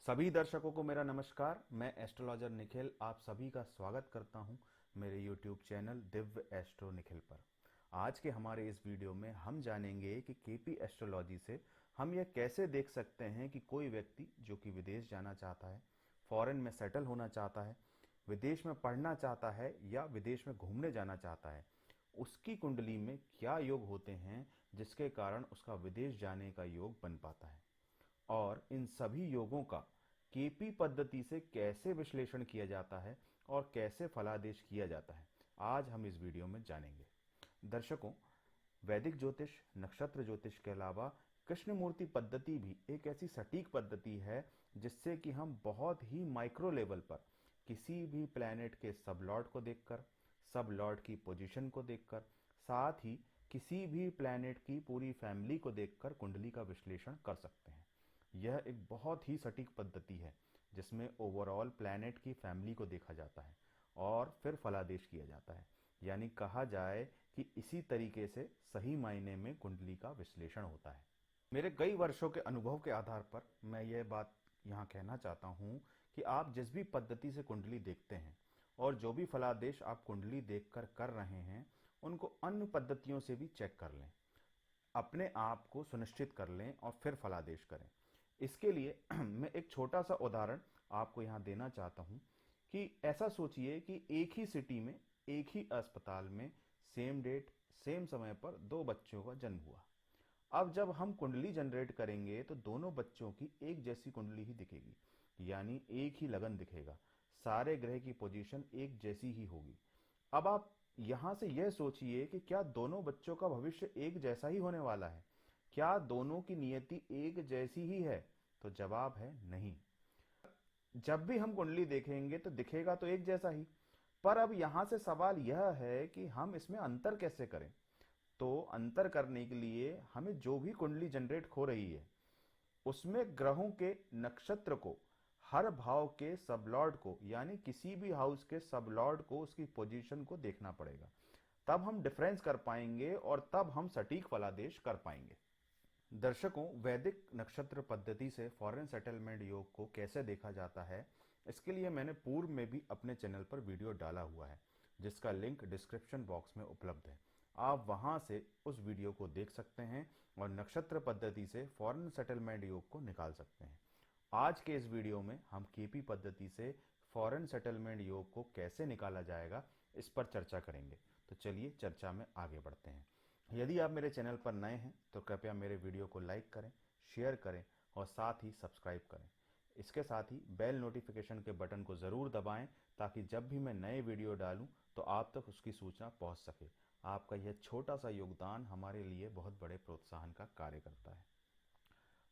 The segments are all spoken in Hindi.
सभी दर्शकों को मेरा नमस्कार। मैं एस्ट्रोलॉजर निखिल आप सभी का स्वागत करता हूं मेरे YouTube channel Divya astro Nikhil पर। आज के हमारे इस वीडियो में हम जानेंगे कि केपी एस्ट्रोलॉजी से हम यह कैसे देख सकते हैं कि कोई व्यक्ति जो कि विदेश जाना चाहता है, फॉरेन में सेटल होना चाहता है, विदेश में पढ़ना चाहता है या विदेश में घूमने जाना चाहता है, उसकी कुंडली में क्या योग होते हैं जिसके कारण उसका विदेश जाने का योग बन पाता है, और इन सभी योगों का केपी पद्धति से कैसे विश्लेषण किया जाता है और कैसे फलादेश किया जाता है, आज हम इस वीडियो में जानेंगे। दर्शकों, वैदिक ज्योतिष, नक्षत्र ज्योतिष के अलावा कृष्णमूर्ति पद्धति भी एक ऐसी सटीक पद्धति है जिससे कि हम बहुत ही माइक्रो लेवल पर किसी भी प्लैनेट के सब लॉर्ड को देखकर, सब लॉर्ड की पोजीशन को देखकर, साथ ही किसी भी प्लैनेट की पूरी फैमिली को देखकर कुंडली का विश्लेषण कर सकते हैं। यह एक बहुत ही सटीक पद्धति है जिसमें ओवरऑल प्लैनेट की फैमिली को देखा जाता है और फिर फलादेश किया जाता है। यानी कहा जाए कि इसी तरीके से सही मायने में कुंडली का विश्लेषण होता है। मेरे कई वर्षों के अनुभव के आधार पर मैं यह बात यहाँ कहना चाहता हूँ कि आप जिस भी पद्धति से कुंडली देखते हैं और जो भी फलादेश आप कुंडली देखकर कर रहे हैं, उनको अन्य पद्धतियों से भी चेक कर लें, अपने आप को सुनिश्चित कर लें और फिर फलादेश करें। इसके लिए मैं एक छोटा सा उदाहरण आपको यहाँ देना चाहता हूँ कि ऐसा सोचिए कि एक ही सिटी में, एक ही अस्पताल में सेम डेट सेम समय पर दो बच्चों का जन्म हुआ। अब जब हम कुंडली जनरेट करेंगे तो दोनों बच्चों की एक जैसी कुंडली ही दिखेगी, यानी एक ही लगन दिखेगा, सारे ग्रह की पोजीशन एक जैसी ही होगी। अब आप यहां से यह सोचिए कि क्या दोनों बच्चों का भविष्य एक जैसा ही होने वाला है? क्या दोनों की नियति एक जैसी ही है? तो जवाब है नहीं। जब भी हम कुंडली देखेंगे तो दिखेगा तो एक जैसा ही, पर अब यहां से सवाल यह है कि हम इसमें अंतर कैसे करें। तो अंतर करने के लिए हमें जो भी कुंडली जनरेट हो रही है उसमें ग्रहों के नक्षत्र को, हर भाव के सबलॉर्ड को, यानी किसी भी हाउस के सबलॉर्ड को, उसकी पोजीशन को देखना पड़ेगा। तब हम डिफरेंस कर पाएंगे और तब हम सटीक फलादेश कर पाएंगे। दर्शकों, वैदिक नक्षत्र पद्धति से फॉरेन सेटलमेंट योग को कैसे देखा जाता है, इसके लिए मैंने पूर्व में भी अपने चैनल पर वीडियो डाला हुआ है जिसका लिंक डिस्क्रिप्शन बॉक्स में उपलब्ध है। आप वहां से उस वीडियो को देख सकते हैं और नक्षत्र पद्धति से फॉरेन सेटलमेंट योग को निकाल सकते हैं। आज के इस वीडियो में हम केपी पद्धति से फॉरेन सेटलमेंट योग को कैसे निकाला जाएगा, इस पर चर्चा करेंगे। तो चलिए चर्चा में आगे बढ़ते हैं। यदि आप मेरे चैनल पर नए हैं तो कृपया मेरे वीडियो को लाइक करें, शेयर करें और साथ ही सब्सक्राइब करें। इसके साथ ही बेल नोटिफिकेशन के बटन को ज़रूर दबाएं ताकि जब भी मैं नए वीडियो डालूं तो आप तक उसकी सूचना पहुंच सके। आपका यह छोटा सा योगदान हमारे लिए बहुत बड़े प्रोत्साहन का कार्य करता है।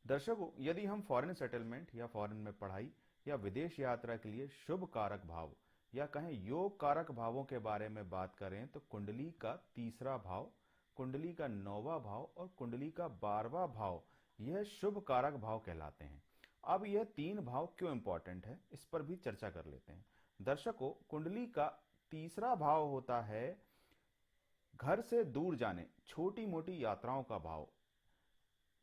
दर्शकों, यदि हम फॉरेन सेटलमेंट या फॉरेन में पढ़ाई या विदेश यात्रा के लिए शुभ कारक भाव या कहें योग कारक भावों के बारे में बात करें तो कुंडली का तीसरा भाव, कुंडली का 9वां भाव और कुंडली का 12वां भाव यह शुभ कारक भाव कहलाते हैं। अब यह तीन भाव क्यों इंपॉर्टेंट है, इस पर भी चर्चा कर लेते हैं। दर्शकों, कुंडली का तीसरा भाव होता है घर से दूर जाने, छोटी मोटी यात्राओं का भाव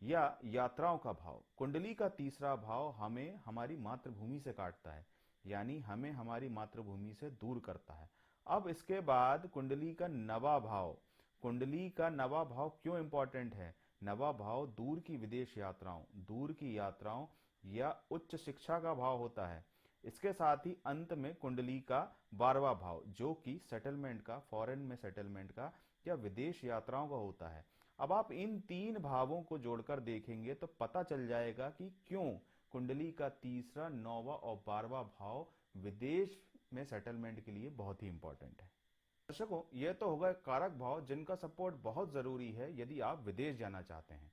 या यात्राओं का भाव। कुंडली का तीसरा भाव हमें हमारी मातृभूमि से काटता है, यानी हमें हमारी मातृभूमि से दूर करता है। अब इसके बाद कुंडली का 9वां भाव, कुंडली का 9वां भाव क्यों इंपॉर्टेंट है? 9वां भाव दूर की विदेश यात्राओं, दूर की यात्राओं या उच्च शिक्षा का भाव होता है। इसके साथ ही अंत में कुंडली का 12वां भाव जो कि सेटलमेंट का, फॉरेन में सेटलमेंट का या विदेश यात्राओं का होता है। अब आप इन तीन भावों को जोड़कर देखेंगे तो पता चल जाएगा कि क्यों कुंडली का तीसरा, 9वां और 12वां भाव विदेश में सेटलमेंट के लिए बहुत ही इंपॉर्टेंट है। दर्शकों, यह तो होगा कारक भाव जिनका सपोर्ट बहुत जरूरी है यदि आप विदेश जाना चाहते हैं।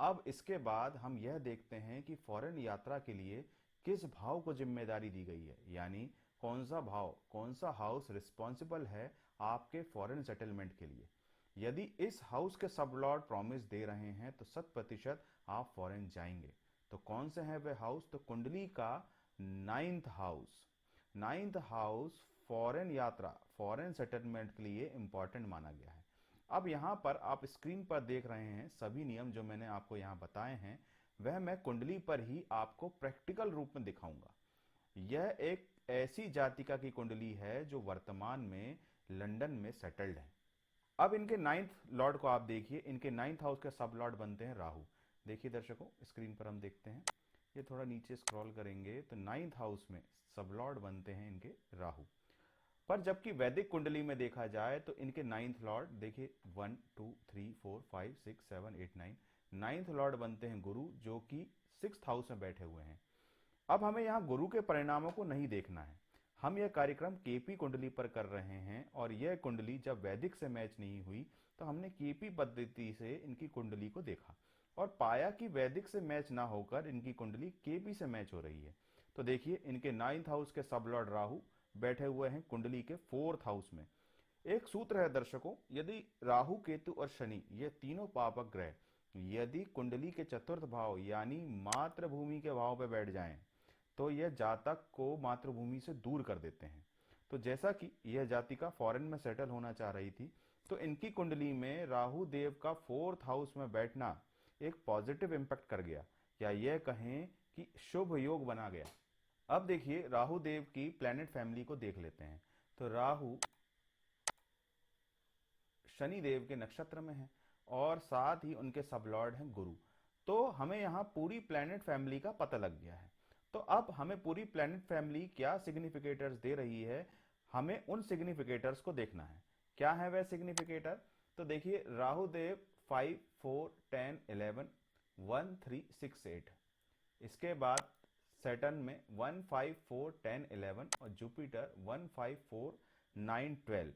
अब इसके बाद हम यह देखते हैं कि फॉरेन यात्रा के लिए किस भाव को जिम्मेदारी दी गई है, यानी कौन सा भाव, कौन सा हाउस रिस्पॉन्सिबल है आपके फॉरेन सेटलमेंट के लिए। यदि इस हाउस के सब लॉर्ड प्रॉमिस दे रहे हैं तो 100% आप फॉरेन जाएंगे। तो कौन से हैं वे हाउस? तो कुंडली का 9th house, 9th house foreign यात्रा, फॉरेन सेटलमेंट के लिए इंपॉर्टेंट माना गया है। अब यहां पर आप स्क्रीन पर देख रहे हैं सभी नियम जो मैंने आपको यहां बताए हैं, वह मैं कुंडली पर ही आपको प्रैक्टिकल रूप में दिखाऊंगा। यह एक ऐसी जातिका की कुंडली है जो वर्तमान में लंदन में सेटल्ड है। अब इनके नाइन्थ लॉर्ड को आप देखिए, इनके नाइन्थ हाउस के सब लॉर्ड बनते हैं राहु। देखिए दर्शकों, स्क्रीन पर हम देखते हैं, ये थोड़ा नीचे स्क्रॉल करेंगे तो नाइन्थ हाउस में सब लॉर्ड बनते हैं इनके राहु। पर जबकि वैदिक कुंडली में देखा जाए तो इनके नाइन्थ लॉर्ड देखिए 1 2 3 4 5 6 7 8 9, नाइन्थ लॉर्ड बनते हैं गुरु, जो कि सिक्स हाउस में बैठे हुए हैं। अब हमें यहाँ गुरु के परिणामों को नहीं देखना है, हम यह कार्यक्रम केपी कुंडली पर कर रहे हैं, और यह कुंडली जब वैदिक से मैच नहीं हुई तो हमने केपी पद्धति से इनकी कुंडली को देखा और पाया कि वैदिक से मैच ना होकर इनकी कुंडली केपी से मैच हो रही है। तो देखिए इनके नाइन्थ हाउस के सब लॉर्ड राहु बैठे हुए हैं कुंडली के फोर्थ हाउस में। एक सूत्र है दर्शकों, यदि राहु केतु और शनि ये तीनों पापक ग्रह यदि कुंडली के चतुर्थ भाव यानी मातृभूमि के भाव पर बैठ जाएं तो यह जातक को मातृभूमि से दूर कर देते हैं। तो जैसा कि यह जातिका फॉरेन में सेटल होना चाह रही थी, तो इनकी कुंडली में राहु देव का फोर्थ हाउस में बैठना एक पॉजिटिव इंपैक्ट कर गया, या यह कहें कि शुभ योग बना गया। अब देखिए राहु देव की प्लैनेट फैमिली को देख लेते हैं। तो राहु शनि देव के नक्षत्र में है और साथ ही उनके सब लॉर्ड हैं गुरु। तो हमें यहाँ पूरी प्लैनेट फैमिली का पता लग गया है। तो अब हमें पूरी प्लैनेट फैमिली क्या सिग्निफिकेटर्स दे रही है, हमें उन सिग्निफिकेटर्स को देखना है। क्या है वह सिग्निफिकेटर? तो देखिए राहु देव 5 4 10 11 1 3 6 8, इसके बाद सैटर्न में 1 5 4 10 11 और जुपिटर 1 5 4 9 12।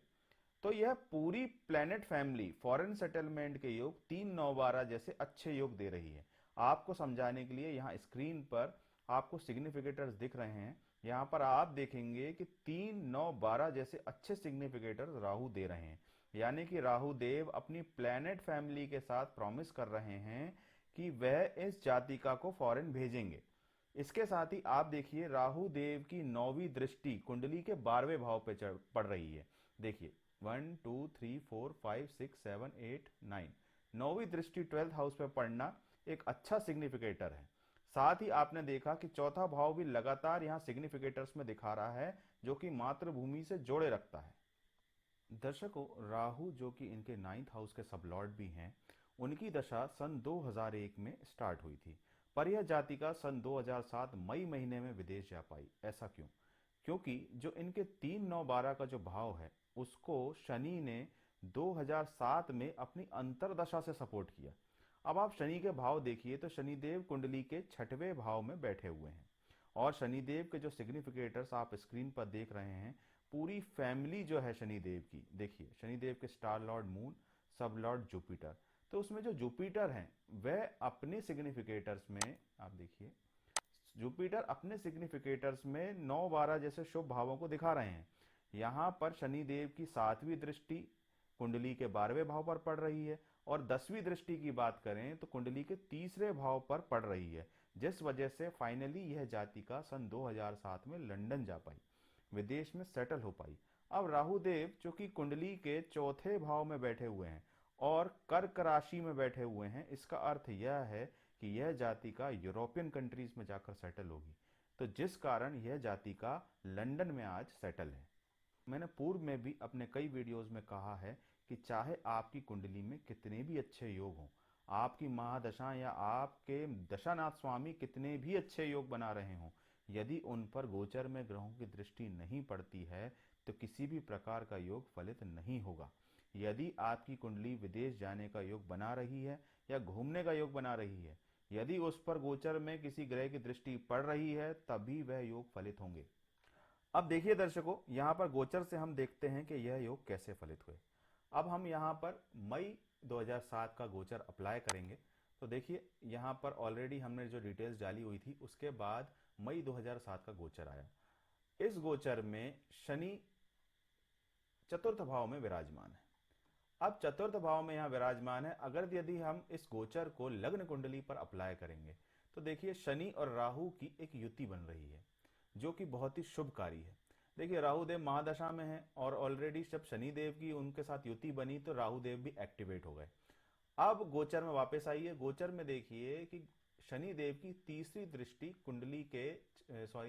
तो यह पूरी प्लैनेट फैमिली फॉरेन सेटलमेंट के योग 3 9 12 जैसे अच्छे योग दे रही है। आपको समझाने के लिए यहाँ स्क्रीन पर आपको सिग्निफिकेटर्स दिख रहे हैं। यहाँ पर आप देखेंगे कि 3 9 12 जैसे अच्छे सिग्निफिकेटर्स राहु दे रहे हैं, यानी कि राहु देव अपनी प्लैनेट फैमिली के साथ प्रॉमिस कर रहे हैं कि वह इस जातिका को फॉरेन भेजेंगे। इसके साथ ही आप देखिए राहु देव की 9वीं दृष्टि कुंडली के 12वें भाव पे पड़ रही है। देखिए 1 2 3 4 5 6 7 8 9, 9वीं दृष्टि 12th हाउस पे पड़ना एक अच्छा सिग्निफिकेटर है। साथ ही आपने देखा कि चौथा भाव भी लगातार यहाँ सिग्निफिकेटर्स में दिखा रहा है, जो कि मातृभूमि से जोड़े रखता है। दर्शकों, राहु जो कि इनके नाइन्थ हाउस के सब लॉर्ड भी हैं, उनकी दशा सन 2001 में स्टार्ट हुई थी, पर यह जातिका सन 2007 मई महीने में विदेश जा पाई। ऐसा क्यों? क्योंकि जो इनके 3 9 12 का जो भाव है उसको शनि ने 2007 में अपनी अंतरदशा से सपोर्ट किया। अब आप शनि के भाव देखिए तो शनिदेव कुंडली के छठवें भाव में बैठे हुए हैं, और शनिदेव के जो सिग्निफिकेटर्स आप स्क्रीन पर देख रहे हैं, पूरी फैमिली जो है शनिदेव की, देखिए शनिदेव के स्टार लॉर्ड मून, सब लॉर्ड जुपिटर। तो उसमें जो जुपिटर हैं वह अपने सिग्निफिकेटर्स में आप देखिए जुपिटर अपने सिग्निफिकेटर्स में 9 12 जैसे शुभ भावों को दिखा रहे हैं। यहाँ पर शनिदेव की 7वीं दृष्टि कुंडली के 12वें भाव पर पड़ रही है, और 10वीं दृष्टि की बात करें तो कुंडली के तीसरे भाव पर पड़ रही है, जिस वजह से फाइनली यह जातिका सन 2007 में लंदन जा पाई, विदेश में सेटल हो पाई। अब राहु देव जो कि कुंडली के चौथे भाव में बैठे हुए हैं और कर्क राशि में बैठे हुए हैं, इसका अर्थ यह है कि यह जातिका यूरोपियन कंट्रीज में जाकर सेटल होगी। तो जिस कारण यह जातिका लंदन में आज सेटल है। मैंने पूर्व में भी अपने कई वीडियोस में कहा है कि चाहे आपकी कुंडली में कितने भी अच्छे योग हों, आपकी महादशा या आपके दशानाथ स्वामी कितने भी अच्छे योग बना रहे हों, यदि उन पर गोचर में ग्रहों की दृष्टि नहीं पड़ती है तो किसी भी प्रकार का योग फलित नहीं होगा। यदि आपकी कुंडली विदेश जाने का योग बना रही है या घूमने का योग बना रही है, यदि उस पर गोचर में किसी ग्रह की दृष्टि पड़ रही है, तभी वह योग फलित होंगे। अब देखिए दर्शकों, यहाँ पर गोचर से हम देखते हैं कि यह योग कैसे फलित हुए। अब हम यहाँ पर मई 2007 का गोचर अप्लाई करेंगे। तो देखिए यहाँ पर ऑलरेडी हमने जो डिटेल्स डाली हुई थी, उसके बाद मई 2007 का गोचर आया। इस गोचर में शनि चतुर्थ भाव में विराजमान है। अब चतुर्थ भाव में यहाँ विराजमान है, अगर यदि हम इस गोचर को लग्न कुंडली पर अप्लाई करेंगे तो देखिए शनि और राहु की एक युति बन रही है, जो कि बहुत ही शुभकारी है। देखिए राहु देव महादशा में है, और ऑलरेडी जब शनि देव की उनके साथ युति बनी तो राहु देव भी एक्टिवेट हो गए। अब गोचर में वापस आइए। गोचर में देखिए कि शनि देव की तीसरी दृष्टि कुंडली के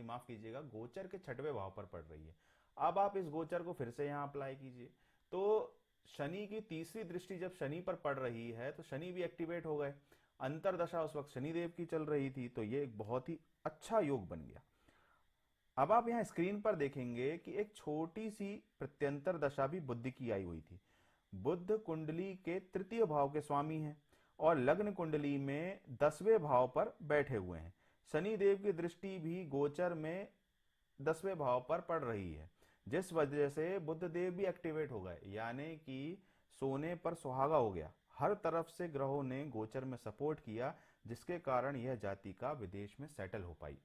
माफ कीजिएगा, गोचर के छठवें भाव पर पड़ रही है। अब आप इस गोचर को फिर से यहाँ अप्लाई कीजिए, तो शनि की तीसरी दृष्टि जब शनि पर पड़ रही है तो शनि भी एक्टिवेट हो गए। अंतरदशा उस वक्त शनिदेव की चल रही थी, तो ये एक बहुत ही अच्छा योग बन गया। अब आप यहाँ स्क्रीन पर देखेंगे कि एक छोटी सी प्रत्यंतर दशा भी बुध की आई हुई थी। बुध कुंडली के तृतीय भाव के स्वामी हैं और लग्न कुंडली में 10वें भाव पर बैठे हुए हैं। शनि देव की दृष्टि भी गोचर में 10वें भाव पर पड़ रही है, जिस वजह से बुध देव भी एक्टिवेट हो गए, यानी कि सोने पर सुहागा हो गया। हर तरफ से ग्रहों ने गोचर में सपोर्ट किया, जिसके कारण यह जातिका विदेश में सेटल हो पाई।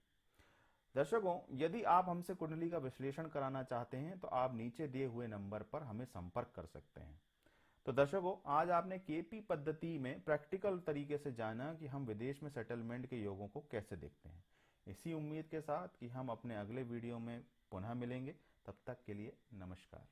दर्शकों, यदि आप हमसे कुंडली का विश्लेषण कराना चाहते हैं तो आप नीचे दिए हुए नंबर पर हमें संपर्क कर सकते हैं। तो दर्शकों, आज आपने केपी पद्धति में प्रैक्टिकल तरीके से जाना कि हम विदेश में सेटलमेंट के योगों को कैसे देखते हैं। इसी उम्मीद के साथ कि हम अपने अगले वीडियो में पुनः मिलेंगे, तब तक के लिए नमस्कार।